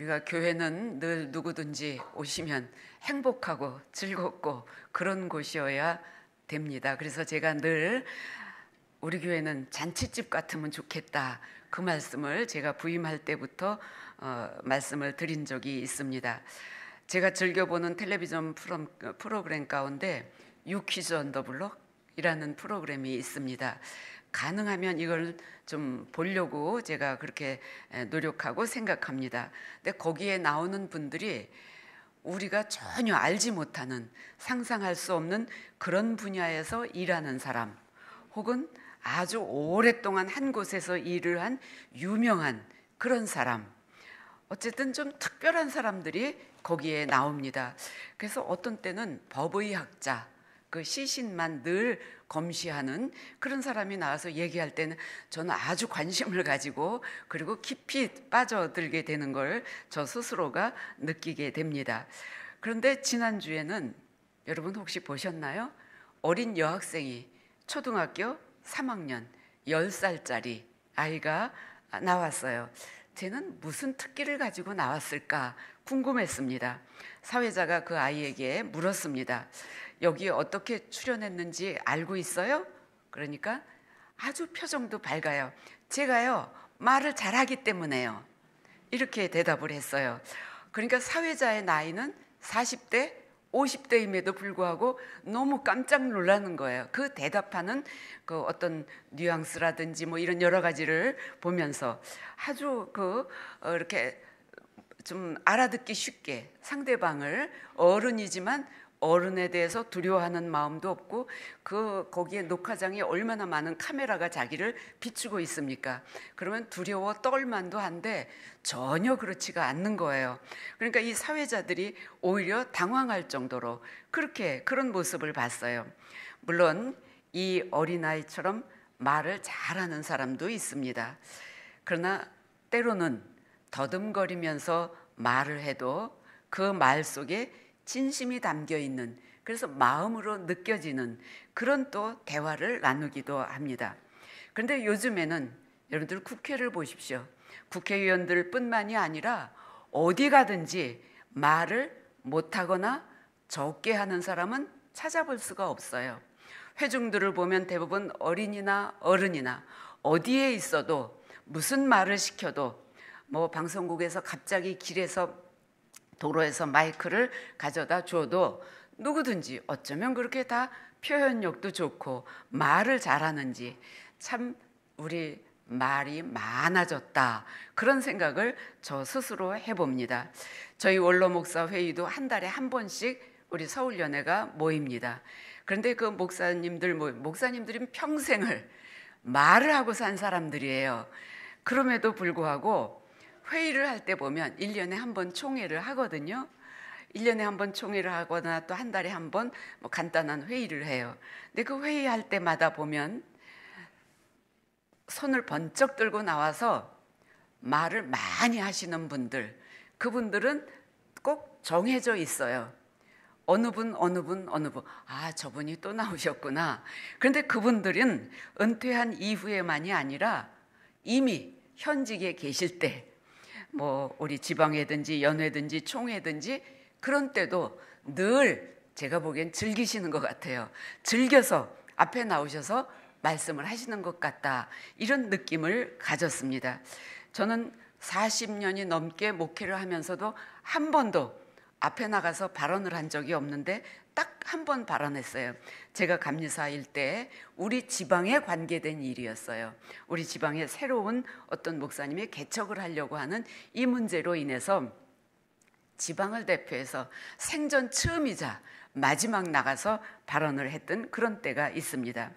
우리가 교회는 늘 누구든지 오시면 행복하고 즐겁고 그런 곳이어야 됩니다. 그래서 제가 늘 우리 교회는 잔치집 같으면 좋겠다, 그 말씀을 제가 부임할 때부터 말씀을 드린 적이 있습니다. 제가 즐겨보는 텔레비전 프로그램 가운데 유퀴즈 언 더 블럭이라는 프로그램이 있습니다. 가능하면 이걸 좀 보려고 제가 그렇게 노력하고 생각합니다. 근데 거기에 나오는 분들이 우리가 전혀 알지 못하는, 상상할 수 없는 그런 분야에서 일하는 사람, 혹은 아주 오랫동안 한 곳에서 일을 한 유명한 그런 사람, 어쨌든 좀 특별한 사람들이 거기에 나옵니다. 그래서 어떤 때는 법의학자, 그 시신만 늘 검시하는 그런 사람이 나와서 얘기할 때는 저는 아주 관심을 가지고 그리고 깊이 빠져들게 되는 걸 저 스스로가 느끼게 됩니다. 그런데 지난주에는 여러분 혹시 보셨나요? 어린 여학생이 초등학교 3학년 10살짜리 아이가 나왔어요. 쟤는 무슨 특기를 가지고 나왔을까 궁금했습니다. 사회자가 그 아이에게 물었습니다. 여기 어떻게 출연했는지 알고 있어요? 그러니까 아주 표정도 밝아요. 제가요, 말을 잘하기 때문에요. 이렇게 대답을 했어요. 그러니까 사회자의 나이는 40대, 50대임에도 불구하고 너무 깜짝 놀라는 거예요. 그 대답하는 그 어떤 뉘앙스라든지 뭐 이런 여러 가지를 보면서 아주 이렇게 좀 알아듣기 쉽게 상대방을, 어른이지만 어른에 대해서 두려워하는 마음도 없고, 거기에 녹화장에 얼마나 많은 카메라가 자기를 비추고 있습니까? 그러면 두려워 떨만도 한데 전혀 그렇지가 않는 거예요. 그러니까 이 사회자들이 오히려 당황할 정도로 그런 모습을 봤어요. 물론 이 어린아이처럼 말을 잘하는 사람도 있습니다. 그러나 때로는 더듬거리면서 말을 해도 그 말 속에 진심이 담겨 있는, 그래서 마음으로 느껴지는 그런 또 대화를 나누기도 합니다. 그런데 요즘에는 여러분들 국회를 보십시오. 국회의원들 뿐만이 아니라 어디 가든지 말을 못하거나 적게 하는 사람은 찾아볼 수가 없어요. 회중들을 보면 대부분 어린이나 어른이나 어디에 있어도 무슨 말을 시켜도, 뭐 방송국에서 갑자기 길에서 도로에서 마이크를 가져다 줘도 누구든지 어쩌면 그렇게 다 표현력도 좋고 말을 잘하는지, 참 우리 말이 많아졌다, 그런 생각을 저 스스로 해봅니다. 저희 원로 목사 회의도 한 달에 한 번씩 우리 서울연회가 모입니다. 그런데 그 목사님들이 평생을 말을 하고 산 사람들이에요. 그럼에도 불구하고 회의를 할 때 보면 1년에 한 번 총회를 하거든요. 1년에 한 번 총회를 하거나 또 한 달에 한 번 뭐 간단한 회의를 해요. 근데 그 회의할 때마다 보면 손을 번쩍 들고 나와서 말을 많이 하시는 분들, 그분들은 꼭 정해져 있어요. 어느 분, 아, 저분이 또 나오셨구나. 그런데 그분들은 은퇴한 이후에만이 아니라 이미 현직에 계실 때, 뭐 우리 지방회든지 연회든지 총회든지 그런 때도 늘 제가 보기엔 즐기시는 것 같아요. 즐겨서 앞에 나오셔서 말씀을 하시는 것 같다, 이런 느낌을 가졌습니다. 저는 40년이 넘게 목회를 하면서도 한 번도 앞에 나가서 발언을 한 적이 없는데 딱 한 번 발언했어요. 제가 감리사일 때 우리 지방에 관계된 일이었어요. 우리 지방에 새로운 어떤 목사님이 개척을 하려고 하는 이 문제로 인해서 지방을 대표해서 생전 처음이자 마지막 나가서 발언을 했던 그런 때가 있습니다.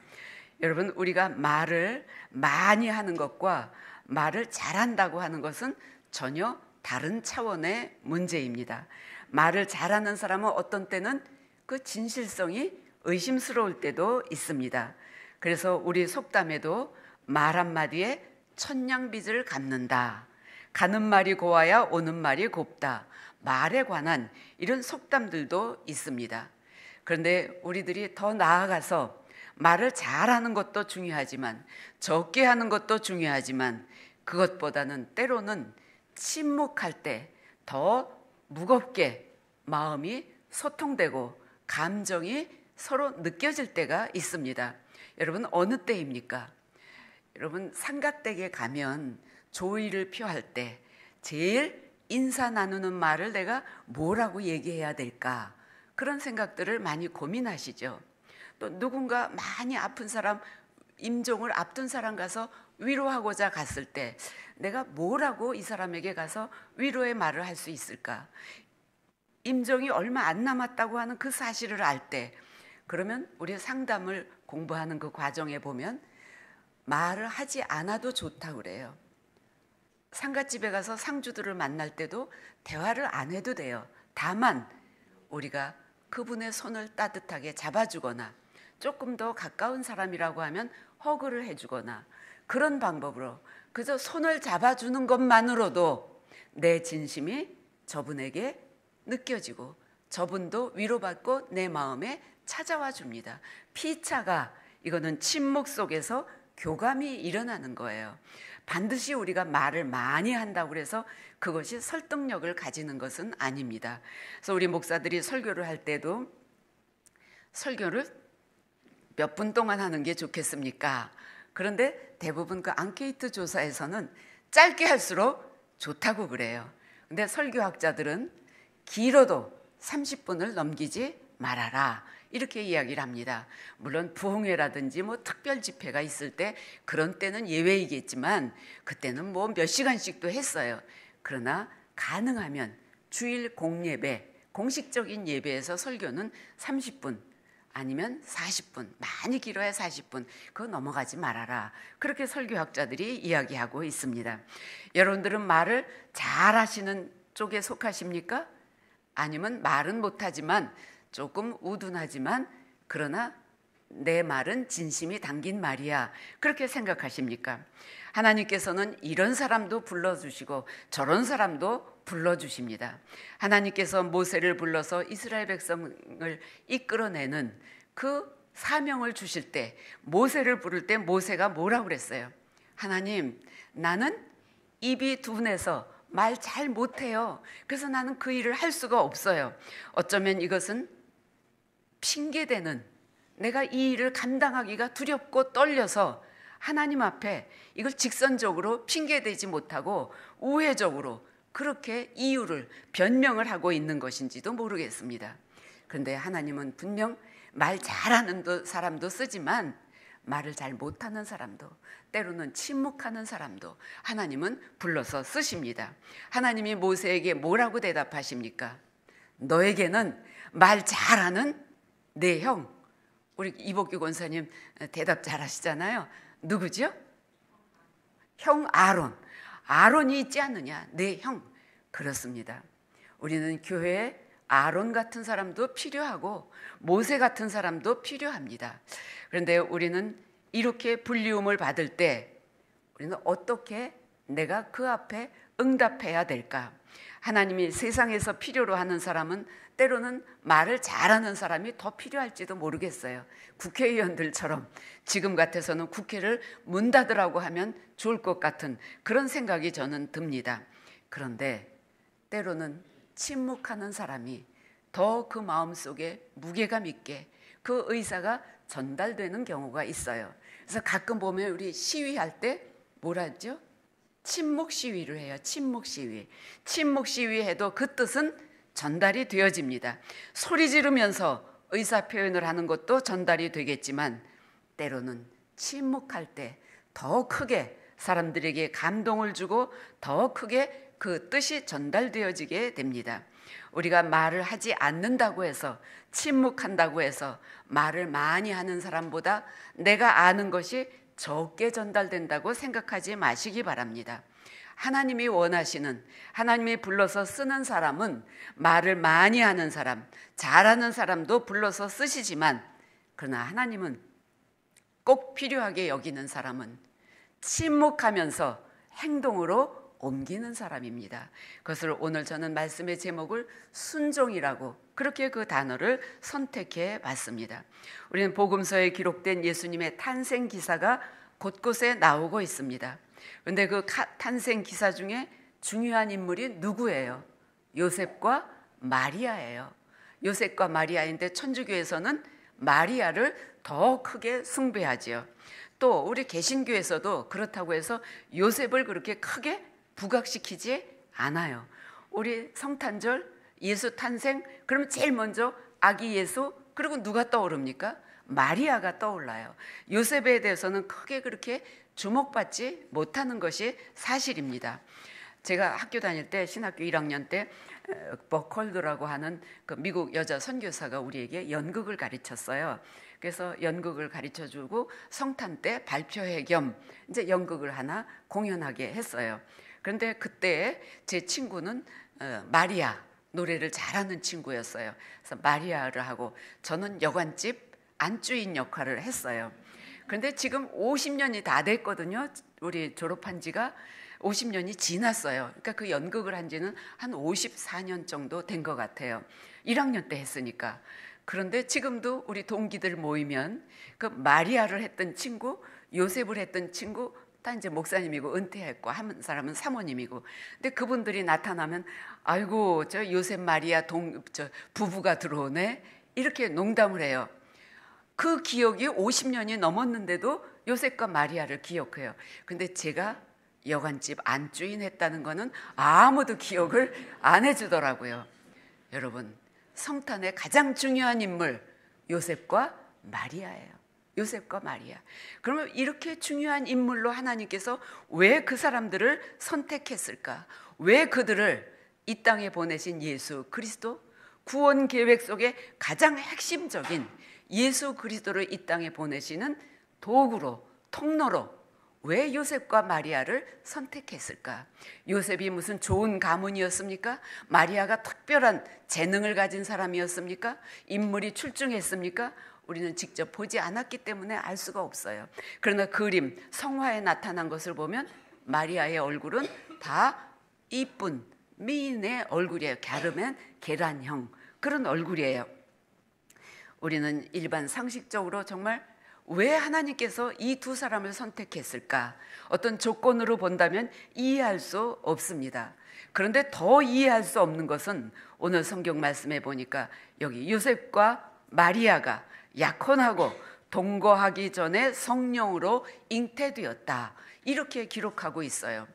여러분, 우리가 말을 많이 하는 것과 말을 잘한다고 하는 것은 전혀 다른 차원의 문제입니다. 말을 잘하는 사람은 어떤 때는 그 진실성이 의심스러울 때도 있습니다. 그래서 우리 속담에도 말 한마디에 천냥빚을 갚는다, 가는 말이 고와야 오는 말이 곱다, 말에 관한 이런 속담들도 있습니다. 그런데 우리들이 더 나아가서 말을 잘하는 것도 중요하지만 적게 하는 것도 중요하지만 그것보다는 때로는 침묵할 때 더 무겁게 마음이 소통되고 감정이 서로 느껴질 때가 있습니다. 여러분, 어느 때입니까? 여러분, 삼각댁에 가면 조의를 표할 때 제일 인사 나누는 말을 내가 뭐라고 얘기해야 될까? 그런 생각들을 많이 고민하시죠. 또 누군가 많이 아픈 사람, 임종을 앞둔 사람 가서 위로하고자 갔을 때 내가 뭐라고 이 사람에게 가서 위로의 말을 할 수 있을까? 임종이 얼마 안 남았다고 하는 그 사실을 알 때, 그러면 우리 상담을 공부하는 그 과정에 보면 말을 하지 않아도 좋다고 그래요. 상갓집에 가서 상주들을 만날 때도 대화를 안 해도 돼요. 다만 우리가 그분의 손을 따뜻하게 잡아주거나 조금 더 가까운 사람이라고 하면 허그를 해주거나 그런 방법으로 그저 손을 잡아주는 것만으로도 내 진심이 저분에게 느껴지고 저분도 위로받고 내 마음에 찾아와 줍니다. 피차가, 이거는 침묵 속에서 교감이 일어나는 거예요. 반드시 우리가 말을 많이 한다고 해서 그것이 설득력을 가지는 것은 아닙니다. 그래서 우리 목사들이 설교를 할 때도 설교를 몇 분 동안 하는 게 좋겠습니까? 그런데 대부분 그 앙케이트 조사에서는 짧게 할수록 좋다고 그래요. 근데 설교학자들은 길어도 30분을 넘기지 말아라, 이렇게 이야기를 합니다. 물론 부흥회라든지 뭐 특별 집회가 있을 때 그런 때는 예외이겠지만 그때는 뭐 몇 시간씩도 했어요. 그러나 가능하면 주일 공예배, 공식적인 예배에서 설교는 30분 아니면 40분, 많이 길어야 40분, 그거 넘어가지 말아라, 그렇게 설교학자들이 이야기하고 있습니다. 여러분들은 말을 잘 하시는 쪽에 속하십니까? 아니면 말은 못하지만 조금 우둔하지만 그러나 내 말은 진심이 담긴 말이야, 그렇게 생각하십니까? 하나님께서는 이런 사람도 불러주시고 저런 사람도 불러주십니다. 하나님께서 모세를 불러서 이스라엘 백성을 이끌어내는 그 사명을 주실 때 모세를 부를 때 모세가 뭐라고 그랬어요? 하나님, 나는 입이 둔해서 말 잘 못해요. 그래서 나는 그 일을 할 수가 없어요. 어쩌면 이것은 핑계대는, 내가 이 일을 감당하기가 두렵고 떨려서 하나님 앞에 이걸 직선적으로 핑계대지 못하고 우회적으로 그렇게 이유를 변명을 하고 있는 것인지도 모르겠습니다. 그런데 하나님은 분명 말 잘하는 사람도 쓰지만 말을 잘 못하는 사람도, 때로는 침묵하는 사람도 하나님은 불러서 쓰십니다. 하나님이 모세에게 뭐라고 대답하십니까? 너에게는 말 잘하는 내 형, 우리 이복규 권사님 대답 잘하시잖아요. 누구죠? 형 아론. 아론이 있지 않느냐, 내 형. 그렇습니다. 우리는 교회에 아론 같은 사람도 필요하고 모세 같은 사람도 필요합니다. 그런데 우리는 이렇게 불리움을 받을 때 우리는 어떻게 내가 그 앞에 응답해야 될까? 하나님이 세상에서 필요로 하는 사람은 때로는 말을 잘하는 사람이 더 필요할지도 모르겠어요. 국회의원들처럼 지금 같아서는 국회를 문 닫으라고 하면 좋을 것 같은 그런 생각이 저는 듭니다. 그런데 때로는 침묵하는 사람이 더 그 마음속에 무게감 있게 그 의사가 전달되는 경우가 있어요. 그래서 가끔 보면 우리 시위할 때 뭐라 하죠? 침묵 시위를 해요. 침묵 시위. 침묵 시위해도 그 뜻은 전달이 되어집니다. 소리 지르면서 의사 표현을 하는 것도 전달이 되겠지만 때로는 침묵할 때 더 크게 사람들에게 감동을 주고 더 크게 그 뜻이 전달되어지게 됩니다. 우리가 말을 하지 않는다고 해서, 침묵한다고 해서 말을 많이 하는 사람보다 내가 아는 것이 적게 전달된다고 생각하지 마시기 바랍니다. 하나님이 원하시는, 하나님이 불러서 쓰는 사람은 말을 많이 하는 사람, 잘하는 사람도 불러서 쓰시지만, 그러나 하나님은 꼭 필요하게 여기는 사람은 침묵하면서 행동으로 옮기는 사람입니다. 그것을 오늘 저는 말씀의 제목을 순종이라고, 그렇게 그 단어를 선택해 봤습니다. 우리는 복음서에 기록된 예수님의 탄생 기사가 곳곳에 나오고 있습니다. 그런데 그 탄생 기사 중에 중요한 인물이 누구예요? 요셉과 마리아예요. 요셉과 마리아인데 천주교에서는 마리아를 더 크게 숭배하지요. 또 우리 개신교에서도 그렇다고 해서 요셉을 그렇게 크게 부각시키지 않아요. 우리 성탄절, 예수 탄생, 그러면 제일 먼저 아기 예수, 그리고 누가 떠오릅니까? 마리아가 떠올라요. 요셉에 대해서는 크게 그렇게 주목받지 못하는 것이 사실입니다. 제가 학교 다닐 때, 신학교 1학년 때 버컬드라고 하는 그 미국 여자 선교사가 우리에게 연극을 가르쳤어요. 그래서 연극을 가르쳐주고 성탄 때 발표회 겸 이제 연극을 하나 공연하게 했어요. 그런데 그때 제 친구는 마리아 노래를 잘하는 친구였어요. 그래서 마리아를 하고 저는 여관집 안주인 역할을 했어요. 그런데 지금 50년이 다 됐거든요. 우리 졸업한 지가 50년이 지났어요. 그러니까 그 연극을 한 지는 한 54년 정도 된 것 같아요. 1학년 때 했으니까. 그런데 지금도 우리 동기들 모이면 그 마리아를 했던 친구, 요셉을 했던 친구 다 이제 목사님이고 은퇴했고 한 사람은 사모님이고, 근데 그분들이 나타나면 아이고 저 요셉 마리아 부부가 들어오네 이렇게 농담을 해요. 그 기억이 50년이 넘었는데도 요셉과 마리아를 기억해요. 근데 제가 여관집 안주인 했다는 거는 아무도 기억을 안 해주더라고요. 여러분, 성탄의 가장 중요한 인물 요셉과 마리아예요. 요셉과 마리아. 그러면 이렇게 중요한 인물로 하나님께서 왜 그 사람들을 선택했을까? 왜 그들을 이 땅에 보내신 예수 그리스도, 구원 계획 속에 가장 핵심적인 예수 그리스도를 이 땅에 보내시는 도구로, 통로로 왜 요셉과 마리아를 선택했을까? 요셉이 무슨 좋은 가문이었습니까? 마리아가 특별한 재능을 가진 사람이었습니까? 인물이 출중했습니까? 우리는 직접 보지 않았기 때문에 알 수가 없어요. 그러나 그림, 성화에 나타난 것을 보면 마리아의 얼굴은 다 이쁜 미인의 얼굴이에요. 갸름한 계란형 그런 얼굴이에요. 우리는 일반 상식적으로 정말 왜 하나님께서 이 두 사람을 선택했을까? 어떤 조건으로 본다면 이해할 수 없습니다. 그런데 더 이해할 수 없는 것은 오늘 성경 말씀에 보니까 여기 요셉과 마리아가 약혼하고 동거하기 전에 성령으로 잉태되었다. 이렇게 기록하고 있어요.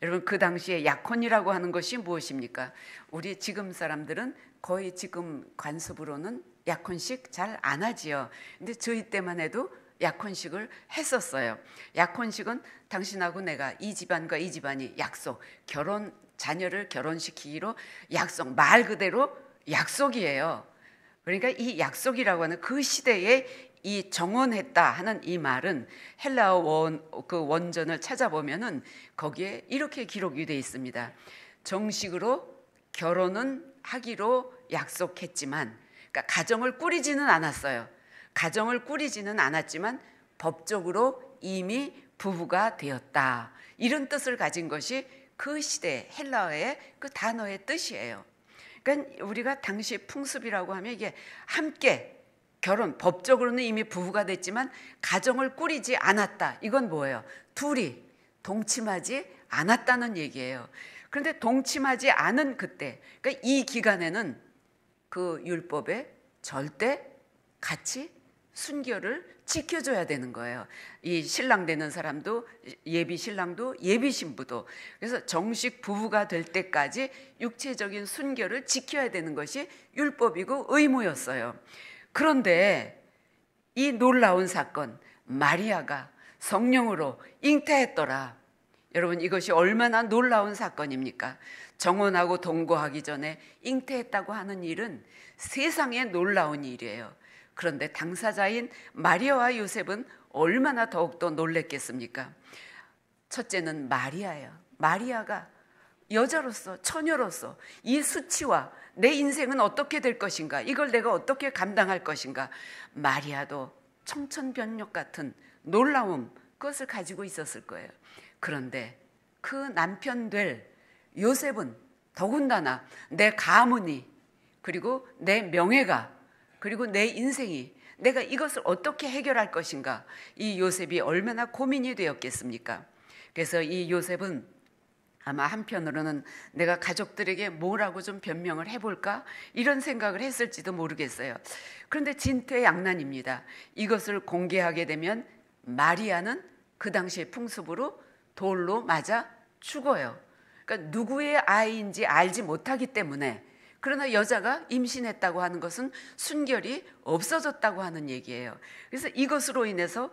여러분, 그 당시에 약혼이라고 하는 것이 무엇입니까? 우리 지금 사람들은 거의 지금 관습으로는 약혼식 잘 안 하지요. 근데 저희 때만 해도 약혼식을 했었어요. 약혼식은 당신하고 내가 이 집안과 이 집안이 약속, 자녀를 결혼시키기로 약속, 말 그대로 약속이에요. 그러니까 이 약속이라고 하는 그 시대에 이 정혼했다 하는 이 말은 헬라어 그 원전을 찾아보면은 거기에 이렇게 기록이 되어 있습니다. 정식으로 결혼은 하기로 약속했지만, 그러니까 가정을 꾸리지는 않았어요. 가정을 꾸리지는 않았지만 법적으로 이미 부부가 되었다. 이런 뜻을 가진 것이 그 시대 헬라어의 그 단어의 뜻이에요. 그러니까 우리가 당시 풍습이라고 하면 이게 함께 결혼, 법적으로는 이미 부부가 됐지만 가정을 꾸리지 않았다. 이건 뭐예요? 둘이 동침하지 않았다는 얘기예요. 그런데 동침하지 않은 그때, 그러니까 이 기간에는 그 율법에 절대 같이 순결을 지켜줘야 되는 거예요. 이 신랑 되는 사람도, 예비 신랑도, 예비 신부도. 그래서 정식 부부가 될 때까지 육체적인 순결을 지켜야 되는 것이 율법이고 의무였어요. 그런데 이 놀라운 사건, 마리아가 성령으로 잉태했더라. 여러분, 이것이 얼마나 놀라운 사건입니까? 정혼하고 동거하기 전에 잉태했다고 하는 일은 세상에 놀라운 일이에요. 그런데 당사자인 마리아와 요셉은 얼마나 더욱더 놀랬겠습니까? 첫째는 마리아예요. 마리아가 여자로서, 처녀로서 이 수치와 내 인생은 어떻게 될 것인가, 이걸 내가 어떻게 감당할 것인가. 마리아도 청천벽력 같은 놀라움, 그것을 가지고 있었을 거예요. 그런데 그 남편 될 요셉은 더군다나 내 가문이, 그리고 내 명예가, 그리고 내 인생이, 내가 이것을 어떻게 해결할 것인가, 이 요셉이 얼마나 고민이 되었겠습니까? 그래서 이 요셉은 아마 한편으로는 내가 가족들에게 뭐라고 좀 변명을 해볼까 이런 생각을 했을지도 모르겠어요. 그런데 진퇴양난입니다. 이것을 공개하게 되면 마리아는 그 당시의 풍습으로 돌로 맞아 죽어요. 그러니까 누구의 아이인지 알지 못하기 때문에, 그러나 여자가 임신했다고 하는 것은 순결이 없어졌다고 하는 얘기예요. 그래서 이것으로 인해서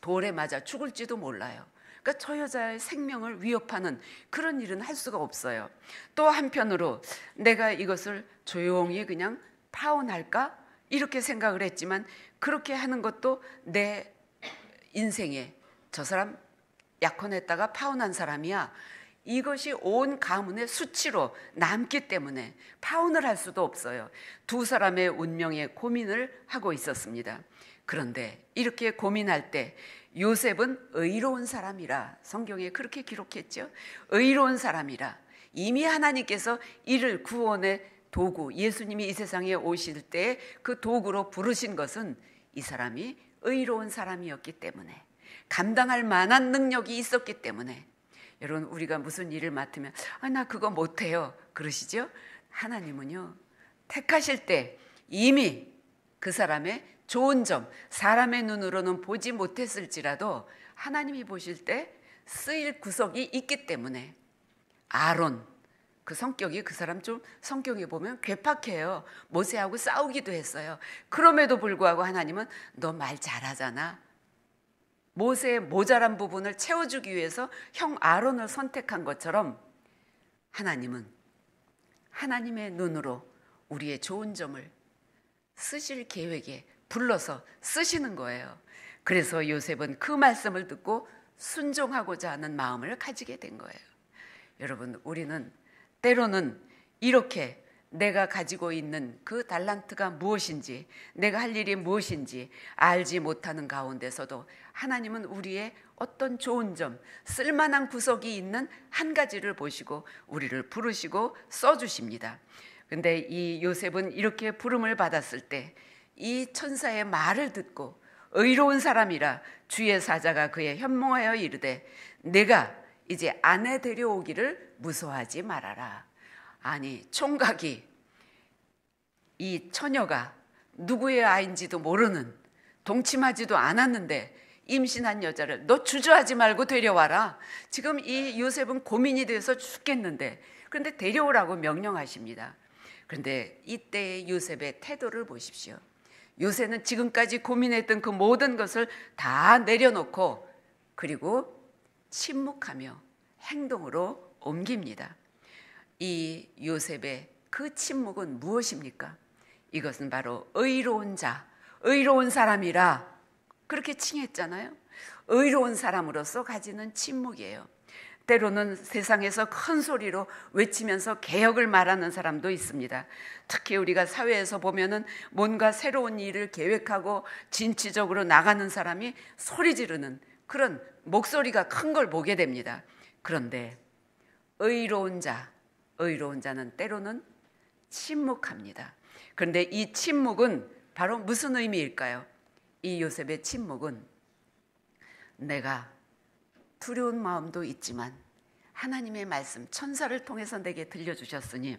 돌에 맞아 죽을지도 몰라요. 그러니까 저 여자의 생명을 위협하는 그런 일은 할 수가 없어요. 또 한편으로 내가 이것을 조용히 그냥 파혼할까 이렇게 생각을 했지만, 그렇게 하는 것도 내 인생에 저 사람 약혼했다가 파혼한 사람이야, 이것이 온 가문의 수치로 남기 때문에 파혼을 할 수도 없어요. 두 사람의 운명에 고민을 하고 있었습니다. 그런데 이렇게 고민할 때 요셉은 의로운 사람이라 성경에 그렇게 기록했죠. 의로운 사람이라, 이미 하나님께서 이를 구원의 도구, 예수님이 이 세상에 오실 때 그 도구로 부르신 것은 이 사람이 의로운 사람이었기 때문에, 감당할 만한 능력이 있었기 때문에. 여러분, 우리가 무슨 일을 맡으면 나 그거 못해요 그러시죠? 하나님은요, 택하실 때 이미 그 사람의 좋은 점, 사람의 눈으로는 보지 못했을지라도 하나님이 보실 때 쓰일 구석이 있기 때문에. 아론, 그 성격이, 그 사람 좀 성격이 보면 괴팍해요. 모세하고 싸우기도 했어요. 그럼에도 불구하고 하나님은 너 말 잘하잖아, 모세의 모자란 부분을 채워주기 위해서 형 아론을 선택한 것처럼, 하나님은 하나님의 눈으로 우리의 좋은 점을 쓰실 계획에 불러서 쓰시는 거예요. 그래서 요셉은 그 말씀을 듣고 순종하고자 하는 마음을 가지게 된 거예요. 여러분, 우리는 때로는 이렇게 내가 가지고 있는 그 달란트가 무엇인지, 내가 할 일이 무엇인지 알지 못하는 가운데서도 하나님은 우리의 어떤 좋은 점, 쓸만한 구석이 있는 한 가지를 보시고 우리를 부르시고 써주십니다. 근데 이 요셉은 이렇게 부름을 받았을 때 이 천사의 말을 듣고 의로운 사람이라 주의 사자가 그에 현몽하여 이르되 내가 이제 아내 데려오기를 무서워하지 말아라. 아니, 총각이, 이 처녀가 누구의 아이인지도 모르는, 동침하지도 않았는데 임신한 여자를 너 주저하지 말고 데려와라. 지금 이 요셉은 고민이 돼서 죽겠는데, 그런데 데려오라고 명령하십니다. 그런데 이때의 요셉의 태도를 보십시오. 요셉은 지금까지 고민했던 그 모든 것을 다 내려놓고 그리고 침묵하며 행동으로 옮깁니다. 이 요셉의 그 침묵은 무엇입니까? 이것은 바로 의로운 자, 의로운 사람이라 그렇게 칭했잖아요. 의로운 사람으로서 가지는 침묵이에요. 때로는 세상에서 큰 소리로 외치면서 개혁을 말하는 사람도 있습니다. 특히 우리가 사회에서 보면은 뭔가 새로운 일을 계획하고 진취적으로 나가는 사람이 소리 지르는 그런 목소리가 큰 걸 보게 됩니다. 그런데 의로운 자는 때로는 침묵합니다. 그런데 이 침묵은 바로 무슨 의미일까요? 이 요셉의 침묵은 내가 두려운 마음도 있지만 하나님의 말씀, 천사를 통해서 내게 들려주셨으니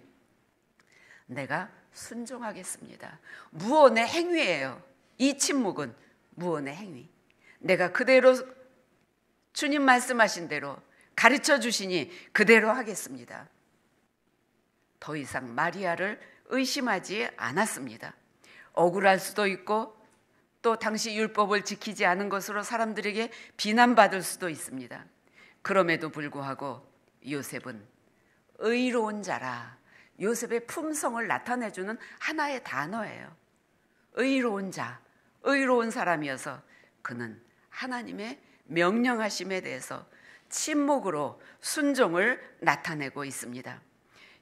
내가 순종하겠습니다. 무언의 행위예요. 이 침묵은 무언의 행위. 내가 그대로 주님 말씀하신 대로 가르쳐 주시니 그대로 하겠습니다. 더 이상 마리아를 의심하지 않았습니다. 억울할 수도 있고 또 당시 율법을 지키지 않은 것으로 사람들에게 비난받을 수도 있습니다. 그럼에도 불구하고 요셉은 의로운 자라, 요셉의 품성을 나타내주는 하나의 단어예요. 의로운 자, 의로운 사람이어서 그는 하나님의 명령하심에 대해서 침묵으로 순종을 나타내고 있습니다.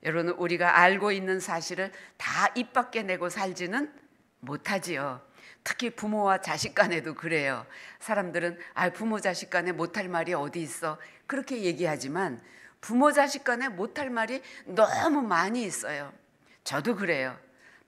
여러분, 우리가 알고 있는 사실을 다 입 밖에 내고 살지는 못하지요. 특히 부모와 자식 간에도 그래요. 사람들은 부모 자식 간에 못할 말이 어디 있어 그렇게 얘기하지만 부모 자식 간에 못할 말이 너무 많이 있어요. 저도 그래요.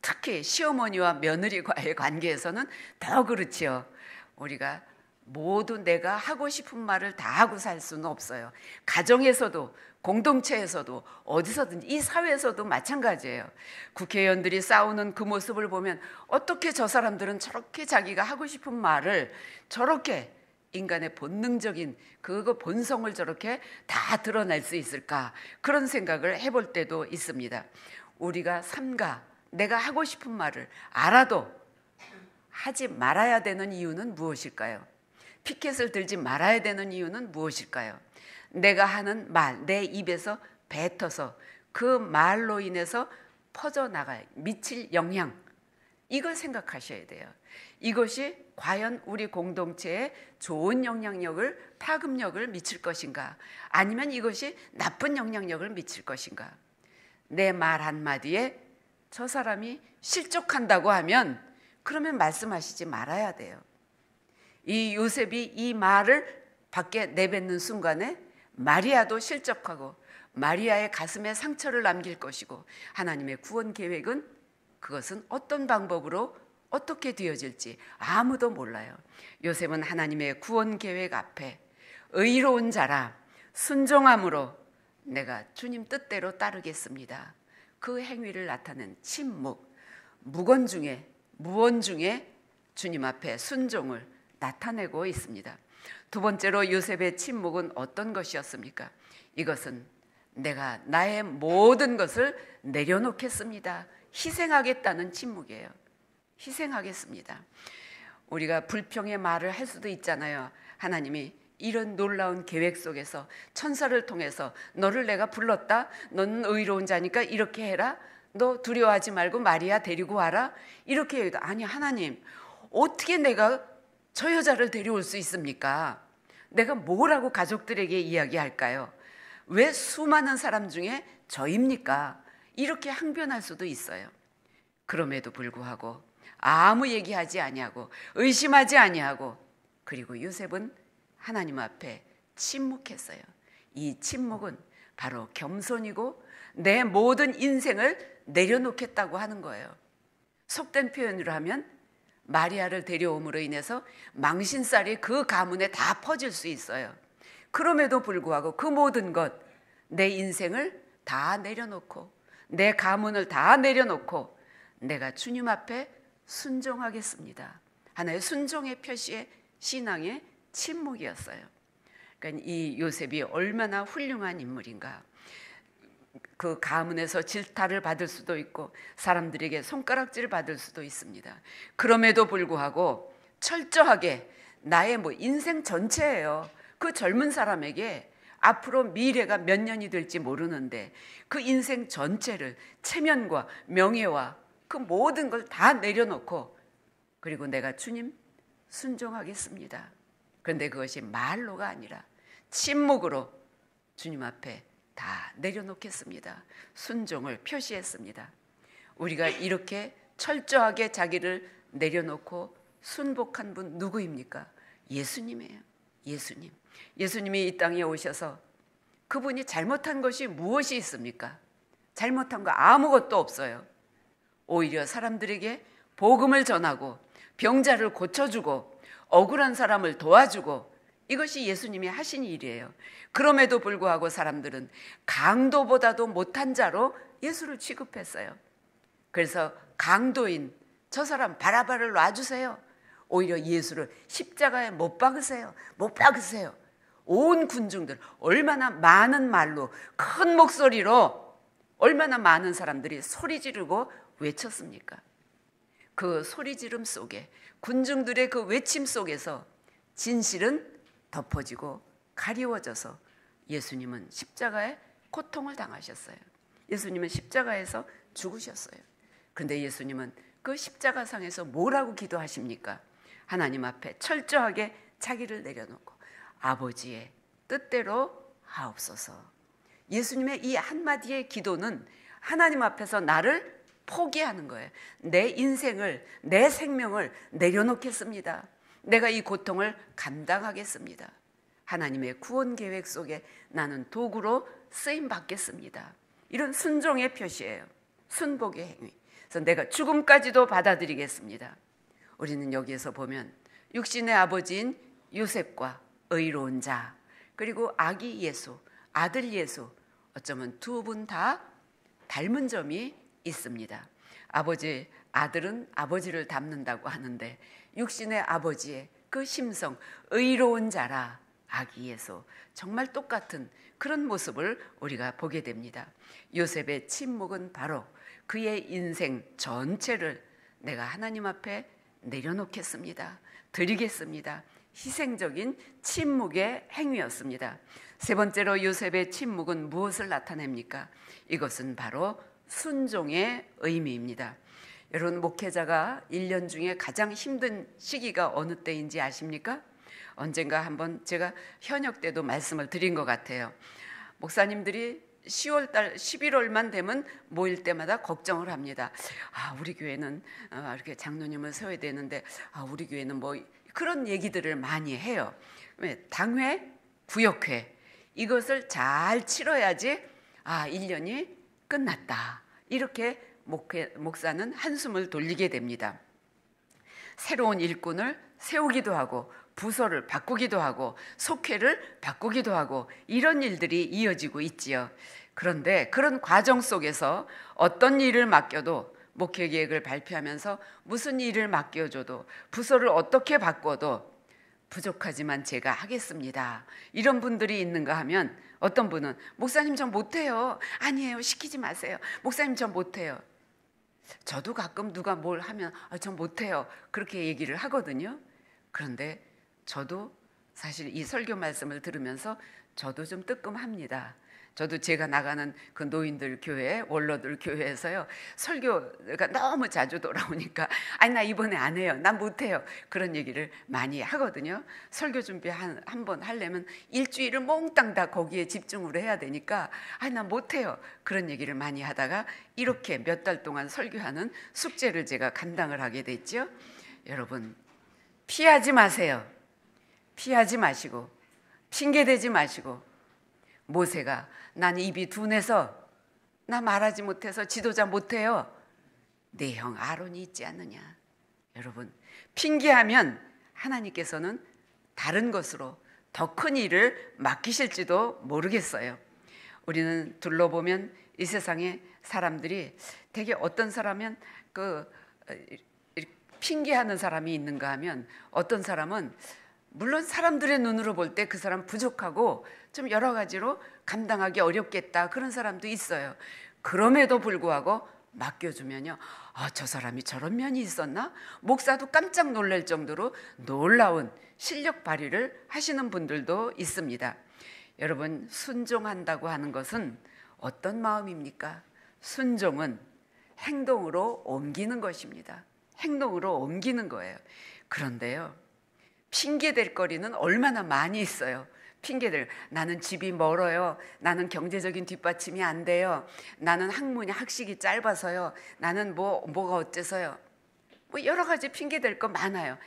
특히 시어머니와 며느리과의 관계에서는 더 그렇지요. 우리가 모두 내가 하고 싶은 말을 다 하고 살 수는 없어요. 가정에서도 공동체에서도 어디서든지 이 사회에서도 마찬가지예요. 국회의원들이 싸우는 그 모습을 보면 어떻게 저 사람들은 저렇게 자기가 하고 싶은 말을 저렇게 인간의 본능적인 그 본성을 저렇게 다 드러낼 수 있을까? 그런 생각을 해볼 때도 있습니다. 우리가 삼가 내가 하고 싶은 말을 알아도 하지 말아야 되는 이유는 무엇일까요? 피켓을 들지 말아야 되는 이유는 무엇일까요? 내가 하는 말, 내 입에서 뱉어서 그 말로 인해서 퍼져나가야 미칠 영향, 이걸 생각하셔야 돼요. 이것이 과연 우리 공동체에 좋은 영향력을, 파급력을 미칠 것인가, 아니면 이것이 나쁜 영향력을 미칠 것인가. 내 말 한마디에 저 사람이 실족한다고 하면 그러면 말씀하시지 말아야 돼요. 이 요셉이 이 말을 밖에 내뱉는 순간에 마리아도 실족하고 마리아의 가슴에 상처를 남길 것이고, 하나님의 구원 계획은 그것은 어떤 방법으로 어떻게 되어질지 아무도 몰라요. 요셉은 하나님의 구원 계획 앞에 의로운 자라 순종함으로 내가 주님 뜻대로 따르겠습니다, 그 행위를 나타낸 침묵, 무언 중에 주님 앞에 순종을 나타내고 있습니다. 두 번째로 요셉의 침묵은 어떤 것이었습니까? 이것은 내가 나의 모든 것을 내려놓겠습니다, 희생하겠다는 침묵이에요. 희생하겠습니다. 우리가 불평의 말을 할 수도 있잖아요. 하나님이 이런 놀라운 계획 속에서 천사를 통해서 너를 내가 불렀다, 너는 의로운 자니까 이렇게 해라, 너 두려워하지 말고 마리아 데리고 와라, 이렇게 얘기도, 아니 하나님 어떻게 내가 저 여자를 데려올 수 있습니까? 내가 뭐라고 가족들에게 이야기할까요? 왜 수많은 사람 중에 저입니까? 이렇게 항변할 수도 있어요. 그럼에도 불구하고 아무 얘기하지 아니하고 의심하지 아니하고, 그리고 요셉은 하나님 앞에 침묵했어요. 이 침묵은 바로 겸손이고 내 모든 인생을 내려놓겠다고 하는 거예요. 속된 표현으로 하면 마리아를 데려옴으로 인해서 망신살이 그 가문에 다 퍼질 수 있어요. 그럼에도 불구하고 그 모든 것, 내 인생을 다 내려놓고 내 가문을 다 내려놓고 내가 주님 앞에 순종하겠습니다, 하나의 순종의 표시의 신앙의 침묵이었어요. 그러니까 이 요셉이 얼마나 훌륭한 인물인가. 그 가문에서 질타를 받을 수도 있고 사람들에게 손가락질을 받을 수도 있습니다. 그럼에도 불구하고 철저하게 나의 인생 전체예요. 그 젊은 사람에게 앞으로 미래가 몇 년이 될지 모르는데 그 인생 전체를 체면과 명예와 그 모든 걸 다 내려놓고, 그리고 내가 주님 순종하겠습니다. 그런데 그것이 말로가 아니라 침묵으로 주님 앞에 다 내려놓겠습니다, 순종을 표시했습니다. 우리가 이렇게 철저하게 자기를 내려놓고 순복한 분 누구입니까? 예수님이에요. 예수님. 예수님이 이 땅에 오셔서 그분이 잘못한 것이 무엇이 있습니까? 잘못한 거 아무것도 없어요. 오히려 사람들에게 복음을 전하고 병자를 고쳐주고 억울한 사람을 도와주고, 이것이 예수님이 하신 일이에요. 그럼에도 불구하고 사람들은 강도보다도 못한 자로 예수를 취급했어요. 그래서 강도인 저 사람 바라바를 놔주세요, 오히려 예수를 십자가에 못 박으세요, 못 박으세요. 온 군중들, 얼마나 많은 말로 큰 목소리로 얼마나 많은 사람들이 소리 지르고 외쳤습니까? 그 소리 지름 속에, 군중들의 그 외침 속에서 진실은 덮어지고 가리워져서 예수님은 십자가에 고통을 당하셨어요. 예수님은 십자가에서 죽으셨어요. 그런데 예수님은 그 십자가상에서 뭐라고 기도하십니까? 하나님 앞에 철저하게 자기를 내려놓고 아버지의 뜻대로 하옵소서. 예수님의 이 한마디의 기도는 하나님 앞에서 나를 포기하는 거예요. 내 인생을, 내 생명을 내려놓겠습니다. 내가 이 고통을 감당하겠습니다. 하나님의 구원 계획 속에 나는 도구로 쓰임 받겠습니다. 이런 순종의 표시예요. 순복의 행위. 그래서 내가 죽음까지도 받아들이겠습니다. 우리는 여기에서 보면 육신의 아버지인 요셉과 의로운 자, 그리고 아기 예수, 아들 예수, 어쩌면 두 분 다 닮은 점이 있습니다. 아들은 아버지를 닮는다고 하는데 육신의 아버지의 그 심성, 의로운 자라 아기 예수, 정말 똑같은 그런 모습을 우리가 보게 됩니다. 요셉의 침묵은 바로 그의 인생 전체를 내가 하나님 앞에 내려놓겠습니다, 드리겠습니다, 희생적인 침묵의 행위였습니다. 세 번째로 요셉의 침묵은 무엇을 나타냅니까? 이것은 바로 순종의 의미입니다. 여러분, 목회자가 1년 중에 가장 힘든 시기가 어느 때인지 아십니까? 언젠가 한번 제가 현역 때도 말씀을 드린 것 같아요. 목사님들이 10월달, 11월만 되면 모일 때마다 걱정을 합니다. 우리 교회는 이렇게 장로님을 세워야 되는데, 우리 교회는 뭐 그런 얘기들을 많이 해요. 당회, 구역회, 이것을 잘 치러야지 1년이 끝났다, 이렇게 목사는 한숨을 돌리게 됩니다. 새로운 일꾼을 세우기도 하고 부서를 바꾸기도 하고 속회를 바꾸기도 하고 이런 일들이 이어지고 있지요. 그런데 그런 과정 속에서 어떤 일을 맡겨도, 목회 계획을 발표하면서 무슨 일을 맡겨줘도, 부서를 어떻게 바꿔도 부족하지만 제가 하겠습니다, 이런 분들이 있는가 하면, 어떤 분은 목사님 전 못해요. 아니에요, 시키지 마세요. 목사님 전 못해요. 저도 가끔 누가 뭘 하면 전 못해요, 그렇게 얘기를 하거든요. 그런데 저도 사실 이 설교 말씀을 들으면서 저도 좀 뜨끔합니다. 저도 제가 나가는 그 노인들 교회, 원로들 교회에서요, 설교가 너무 자주 돌아오니까 나 이번에 안 해요, 난 못해요, 그런 얘기를 많이 하거든요. 설교 준비 한 번 하려면 일주일을 몽땅 다 거기에 집중을 해야 되니까 난 못해요, 그런 얘기를 많이 하다가 이렇게 몇 달 동안 설교하는 숙제를 제가 감당을 하게 됐죠. 여러분, 피하지 마세요. 피하지 마시고 핑계대지 마시고, 모세가 난 입이 둔해서 나 말하지 못해서 지도자 못해요, 내 형 아론이 있지 않느냐. 여러분, 핑계하면 하나님께서는 다른 것으로 더 큰 일을 맡기실지도 모르겠어요. 우리는 둘러보면 이 세상에 사람들이 되게, 어떤 사람은 핑계하는 사람이 있는가 하면, 어떤 사람은 물론 사람들의 눈으로 볼 때 그 사람 부족하고 좀 여러 가지로 감당하기 어렵겠다, 그런 사람도 있어요. 그럼에도 불구하고 맡겨주면요, 저 사람이 저런 면이 있었나? 목사도 깜짝 놀랄 정도로 놀라운 실력 발휘를 하시는 분들도 있습니다. 여러분, 순종한다고 하는 것은 어떤 마음입니까? 순종은 행동으로 옮기는 것입니다. 행동으로 옮기는 거예요. 그런데요, 핑계댈 거리는 얼마나 많이 있어요. 핑계들, 나는 집이 멀어요, 나는 경제적인 뒷받침이 안 돼요, 나는 학식이 짧아서요, 나는 뭐가 어째서요, 뭐 여러 가지 핑계댈 거 많아요.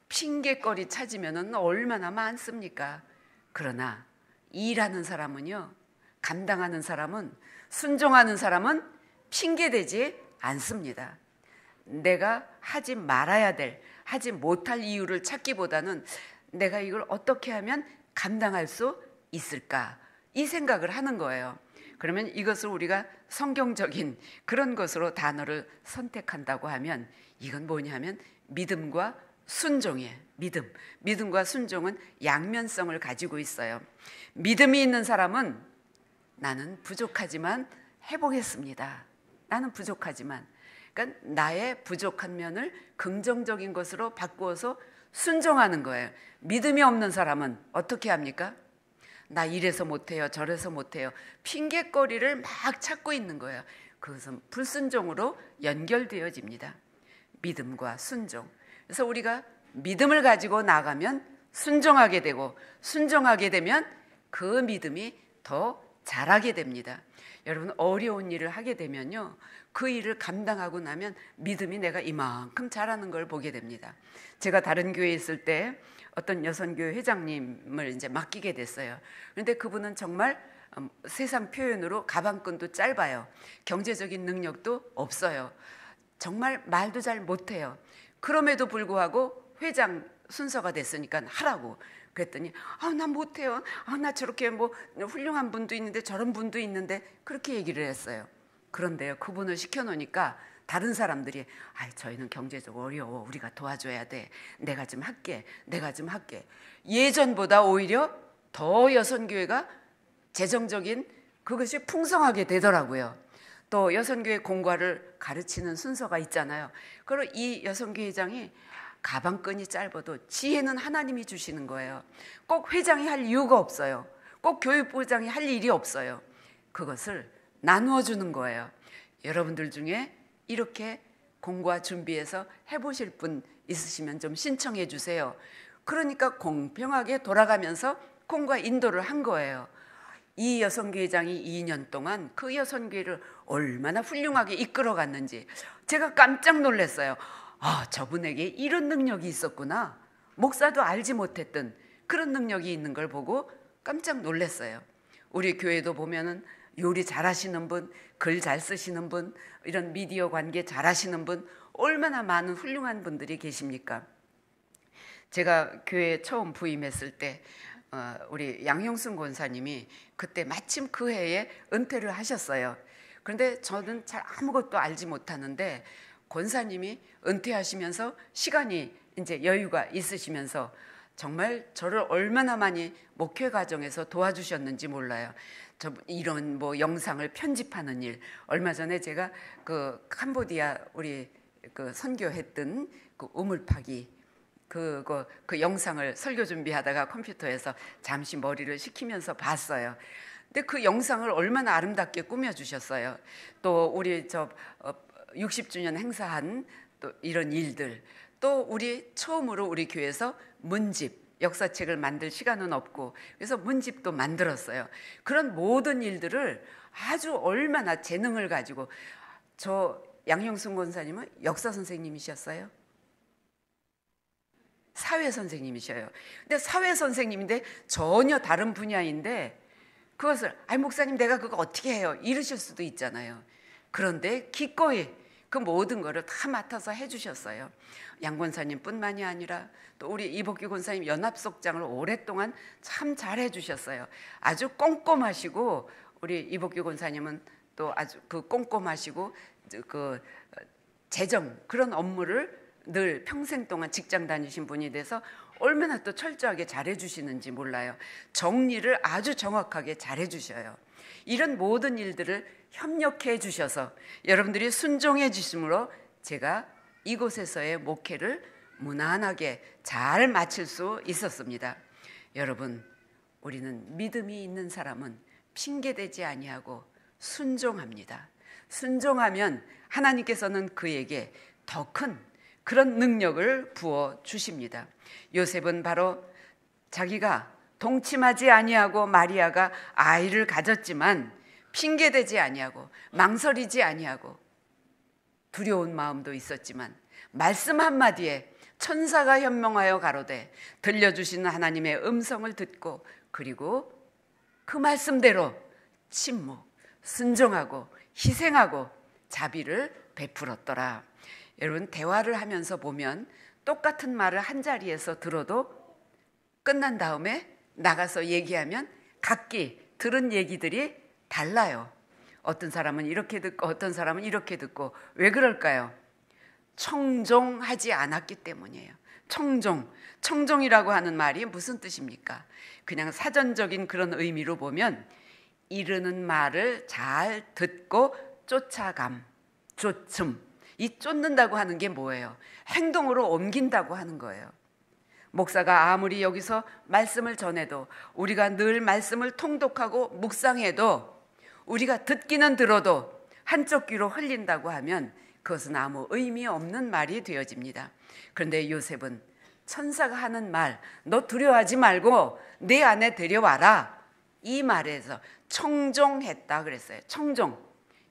핑계거리 찾으면 얼마나 많습니까? 그러나 일하는 사람은요, 감당하는 사람은, 순종하는 사람은 핑계대지 않습니다. 내가 하지 말아야 될, 하지 못할 이유를 찾기보다는 내가 이걸 어떻게 하면 감당할 수 있을까, 이 생각을 하는 거예요. 그러면 이것을 우리가 성경적인 그런 것으로 단어를 선택한다고 하면, 이건 뭐냐면 믿음과 순종이에요. 믿음과 순종은 양면성을 가지고 있어요. 믿음이 있는 사람은 나는 부족하지만 해보겠습니다. 나는 부족하지만, 그러니까 나의 부족한 면을 긍정적인 것으로 바꾸어서 순종하는 거예요. 믿음이 없는 사람은 어떻게 합니까? 나 이래서 못해요, 저래서 못해요, 핑계거리를 막 찾고 있는 거예요. 그것은 불순종으로 연결되어집니다. 믿음과 순종. 그래서 우리가 믿음을 가지고 나가면 순종하게 되고, 순종하게 되면 그 믿음이 더 자라게 됩니다. 여러분, 어려운 일을 하게 되면요, 그 일을 감당하고 나면 믿음이 내가 이만큼 자라는 걸 보게 됩니다. 제가 다른 교회에 있을 때 어떤 여선교회 회장님을 이제 맡기게 됐어요. 그런데 그분은 정말 세상 표현으로 가방끈도 짧아요. 경제적인 능력도 없어요. 정말 말도 잘 못해요. 그럼에도 불구하고 회장 순서가 됐으니까 하라고 그랬더니 나 못해요. 나 저렇게 뭐 훌륭한 분도 있는데 저런 분도 있는데 그렇게 얘기를 했어요. 그런데요, 그분을 시켜놓으니까 다른 사람들이 저희는 경제적으로 어려워. 우리가 도와줘야 돼. 내가 좀 할게. 예전보다 오히려 더 여선교회가 재정적인 그것이 풍성하게 되더라고요. 또 여선교회 공과를 가르치는 순서가 있잖아요. 그리고 이 여선교회장이 가방끈이 짧아도 지혜는 하나님이 주시는 거예요. 꼭 회장이 할 이유가 없어요. 꼭 교육부장이 할 일이 없어요. 그것을 나누어 주는 거예요. 여러분들 중에 이렇게 공과 준비해서 해보실 분 있으시면 좀 신청해 주세요. 그러니까 공평하게 돌아가면서 공과 인도를 한 거예요. 이 여선교회장이 2년 동안 그 여선교회를 얼마나 훌륭하게 이끌어갔는지 제가 깜짝 놀랐어요. 저분에게 이런 능력이 있었구나. 목사도 알지 못했던 그런 능력이 있는 걸 보고 깜짝 놀랐어요. 우리 교회도 보면은 요리 잘하시는 분, 글 잘 쓰시는 분, 이런 미디어 관계 잘하시는 분, 얼마나 많은 훌륭한 분들이 계십니까? 제가 교회에 처음 부임했을 때 우리 양형순 권사님이 그때 마침 그 해에 은퇴를 하셨어요. 그런데 저는 잘 아무것도 알지 못하는데 권사님이 은퇴하시면서 시간이 이제 여유가 있으시면서 정말 저를 얼마나 많이 목회 과정에서 도와주셨는지 몰라요. 저 이런 뭐 영상을 편집하는 일, 얼마 전에 제가 그 캄보디아 우리 그 선교했던 그 우물파기 그 영상을 설교 준비하다가 컴퓨터에서 잠시 머리를 식히면서 봤어요. 근데 그 영상을 얼마나 아름답게 꾸며주셨어요. 또 우리 60주년 행사한 또 이런 일들, 또 우리 처음으로 우리 교회에서 문집 역사책을 만들 시간은 없고 그래서 문집도 만들었어요. 그런 모든 일들을 아주 얼마나 재능을 가지고, 저 양형순 권사님은 역사 선생님이셨어요? 사회 선생님이셔요. 근데 사회 선생님인데 전혀 다른 분야인데 그것을 목사님 내가 그거 어떻게 해요? 이러실 수도 있잖아요. 그런데 기꺼이 그 모든 거를 다 맡아서 해주셨어요. 양 권사님뿐만이 아니라 또 우리 이복규 권사님 연합속장을 오랫동안 참 잘 해주셨어요. 아주 꼼꼼하시고 우리 이복규 권사님은 또 아주 그 꼼꼼하시고 그 재정 그런 업무를 늘 평생 동안 직장 다니신 분이 돼서 얼마나 또 철저하게 잘해주시는지 몰라요. 정리를 아주 정확하게 잘해주셔요. 이런 모든 일들을 협력해 주셔서 여러분들이 순종해 주심으로 제가 이곳에서의 목회를 무난하게 잘 마칠 수 있었습니다. 여러분, 우리는 믿음이 있는 사람은 핑계대지 아니하고 순종합니다. 순종하면 하나님께서는 그에게 더 큰 그런 능력을 부어 주십니다. 요셉은 바로 자기가 동침하지 아니하고 마리아가 아이를 가졌지만 핑계대지 아니하고 망설이지 아니하고 두려운 마음도 있었지만 말씀 한마디에 천사가 현명하여 가로되 들려주시는 하나님의 음성을 듣고 그리고 그 말씀대로 침묵, 순종하고 희생하고 자비를 베풀었더라. 여러분, 대화를 하면서 보면 똑같은 말을 한 자리에서 들어도 끝난 다음에 나가서 얘기하면 각기 들은 얘기들이 달라요. 어떤 사람은 이렇게 듣고 어떤 사람은 이렇게 듣고. 왜 그럴까요? 청종하지 않았기 때문이에요. 청종이라고 하는 말이 무슨 뜻입니까? 그냥 사전적인 그런 의미로 보면 이르는 말을 잘 듣고 쫓아감, 쫓음. 이 쫓는다고 하는 게 뭐예요? 행동으로 옮긴다고 하는 거예요. 목사가 아무리 여기서 말씀을 전해도, 우리가 늘 말씀을 통독하고 묵상해도, 우리가 듣기는 들어도 한쪽 귀로 흘린다고 하면 그것은 아무 의미 없는 말이 되어집니다. 그런데 요셉은 천사가 하는 말, 너 두려워하지 말고 내 안에 데려와라, 이 말에서 청종했다 그랬어요. 청종,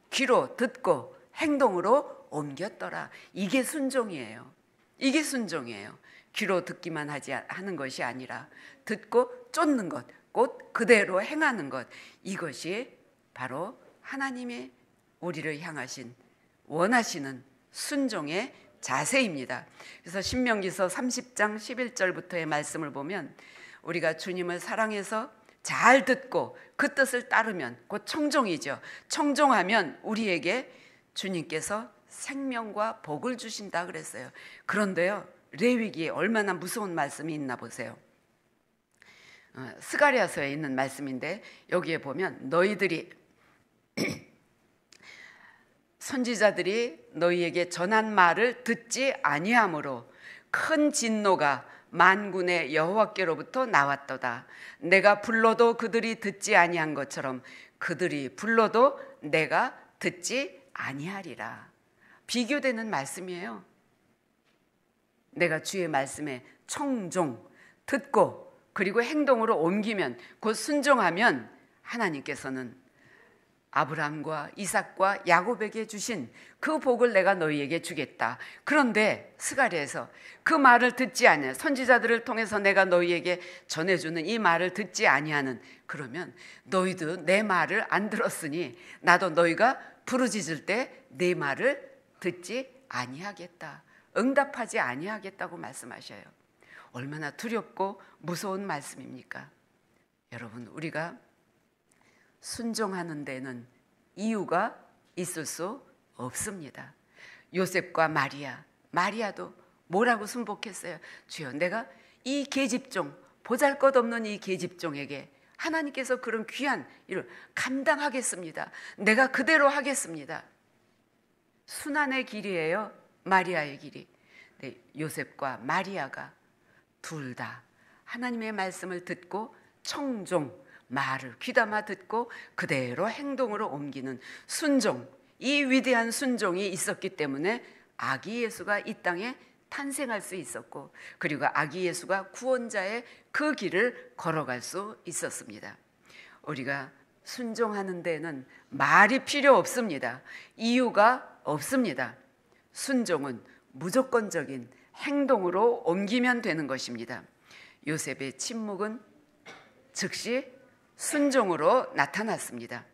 귀로 듣고 행동으로 옮겼더라. 이게 순종이에요. 이게 순종이에요. 귀로 듣기만 하는 것이 아니라 듣고 쫓는 것, 곧 그대로 행하는 것, 이것이 바로 하나님의 우리를 향하신 원하시는 순종의 자세입니다. 그래서 신명기서 30장 11절부터의 말씀을 보면 우리가 주님을 사랑해서 잘 듣고 그 뜻을 따르면 곧 청종이죠. 청종하면 우리에게 주님께서 생명과 복을 주신다 그랬어요. 그런데요, 레위기에 얼마나 무서운 말씀이 있나 보세요. 스가랴서에 있는 말씀인데 여기에 보면 너희들이 선지자들이 너희에게 전한 말을 듣지 아니하므로 큰 진노가 만군의 여호와께로부터 나왔도다. 내가 불러도 그들이 듣지 아니한 것처럼 그들이 불러도 내가 듣지 아니하리라. 비교되는 말씀이에요. 내가 주의 말씀에 청종, 듣고 그리고 행동으로 옮기면, 곧 순종하면 하나님께서는 아브라함과 이삭과 야곱에게 주신 그 복을 내가 너희에게 주겠다. 그런데 스가랴에서 그 말을 듣지 아니하는, 선지자들을 통해서 내가 너희에게 전해주는 이 말을 듣지 아니하는, 그러면 너희도 내 말을 안 들었으니 나도 너희가 부르짖을 때 내 말을 듣지 아니하겠다, 응답하지 아니하겠다고 말씀하셔요. 얼마나 두렵고 무서운 말씀입니까? 여러분, 우리가 순종하는 데는 이유가 있을 수 없습니다. 요셉과 마리아도 뭐라고 순복했어요? 주여, 내가 이 계집종, 보잘것없는 이 계집종에게 하나님께서 그런 귀한 일을 감당하겠습니다. 내가 그대로 하겠습니다. 순환의 길이에요, 마리아의 길이. 네, 요셉과 마리아가 둘 다 하나님의 말씀을 듣고 청종, 말을 귀담아 듣고 그대로 행동으로 옮기는 순종, 이 위대한 순종이 있었기 때문에 아기 예수가 이 땅에 탄생할 수 있었고, 그리고 아기 예수가 구원자의 그 길을 걸어갈 수 있었습니다. 우리가 순종하는 데는 말이 필요 없습니다. 이유가 없습니다. 순종은 무조건적인 행동으로 옮기면 되는 것입니다. 요셉의 침묵은 즉시 순종으로 나타났습니다.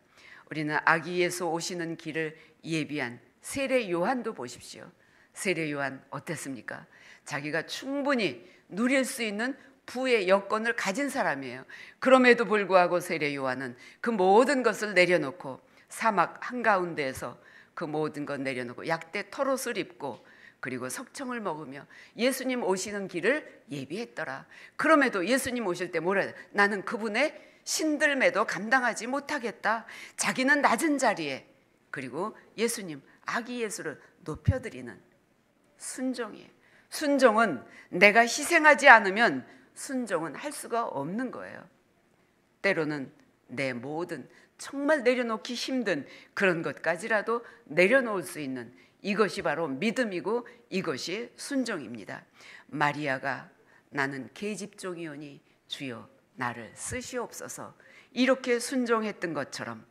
우리는 아기 예수 오시는 길을 예비한 세례 요한도 보십시오. 세례 요한 어땠습니까? 자기가 충분히 누릴 수 있는 부의 여건을 가진 사람이에요. 그럼에도 불구하고 세례 요한은 그 모든 것을 내려놓고 사막 한가운데에서 그 모든 것 내려놓고 약대 털옷을 입고 그리고 석청을 먹으며 예수님 오시는 길을 예비했더라. 그럼에도 예수님 오실 때 뭐라 해요? 나는 그분의 신들매도 감당하지 못하겠다. 자기는 낮은 자리에, 그리고 예수님, 아기 예수를 높여드리는 순종이에요. 순종은 내가 희생하지 않으면 순종은 할 수가 없는 거예요. 때로는 내 모든 정말 내려놓기 힘든 그런 것까지라도 내려놓을 수 있는, 이것이 바로 믿음이고 이것이 순종입니다. 마리아가 나는 계집종이오니 주여 나를 쓰시옵소서, 이렇게 순종했던 것처럼,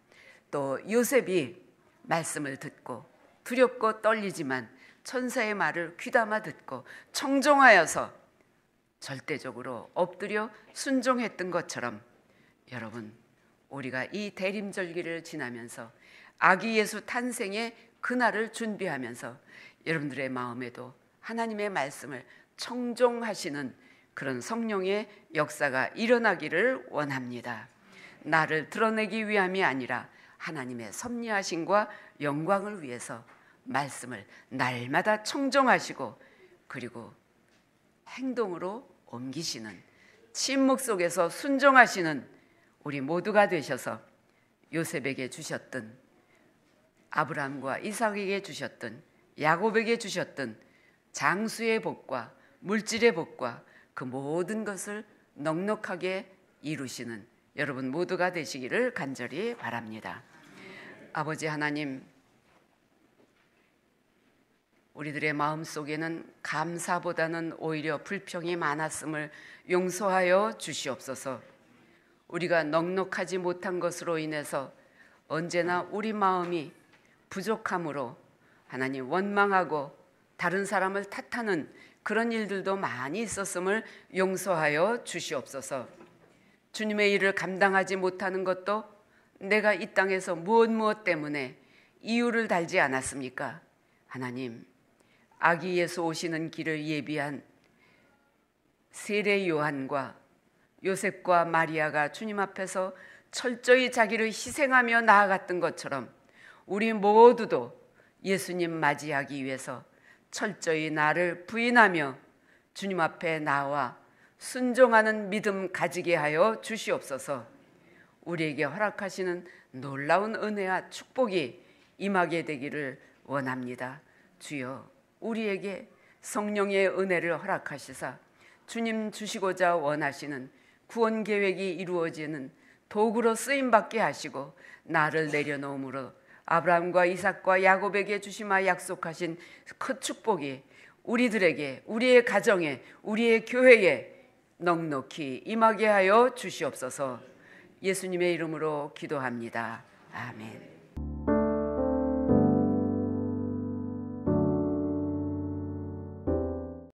또 요셉이 말씀을 듣고 두렵고 떨리지만 천사의 말을 귀담아 듣고 청종하여서 절대적으로 엎드려 순종했던 것처럼, 여러분, 우리가 이 대림절기를 지나면서 아기 예수 탄생의 그날을 준비하면서 여러분들의 마음에도 하나님의 말씀을 청종하시는 그런 성령의 역사가 일어나기를 원합니다. 나를 드러내기 위함이 아니라 하나님의 섭리하심과 영광을 위해서 말씀을 날마다 청종하시고 그리고 행동으로 옮기시는, 침묵 속에서 순종하시는 우리 모두가 되셔서 요셉에게 주셨던, 아브라함과 이삭에게 주셨던, 야곱에게 주셨던 장수의 복과 물질의 복과 그 모든 것을 넉넉하게 이루시는 여러분 모두가 되시기를 간절히 바랍니다. 아버지 하나님, 우리들의 마음속에는 감사보다는 오히려 불평이 많았음을 용서하여 주시옵소서. 우리가 넉넉하지 못한 것으로 인해서 언제나 우리 마음이 부족함으로 하나님 원망하고 다른 사람을 탓하는 그런 일들도 많이 있었음을 용서하여 주시옵소서. 주님의 일을 감당하지 못하는 것도 내가 이 땅에서 무엇 때문에 이유를 달지 않았습니까? 하나님, 아기 예수 오시는 길을 예비한 세례 요한과 요셉과 마리아가 주님 앞에서 철저히 자기를 희생하며 나아갔던 것처럼 우리 모두도 예수님 맞이하기 위해서 철저히 나를 부인하며 주님 앞에 나와 순종하는 믿음 가지게 하여 주시옵소서. 우리에게 허락하시는 놀라운 은혜와 축복이 임하게 되기를 원합니다. 주여, 우리에게 성령의 은혜를 허락하시사 주님 주시고자 원하시는 구원 계획이 이루어지는 도구로 쓰임받게 하시고 나를 내려놓음으로 아브라함과 이삭과 야곱에게 주시마 약속하신 그 축복이 우리들에게, 우리의 가정에, 우리의 교회에 넉넉히 임하게 하여 주시옵소서. 예수님의 이름으로 기도합니다. 아멘.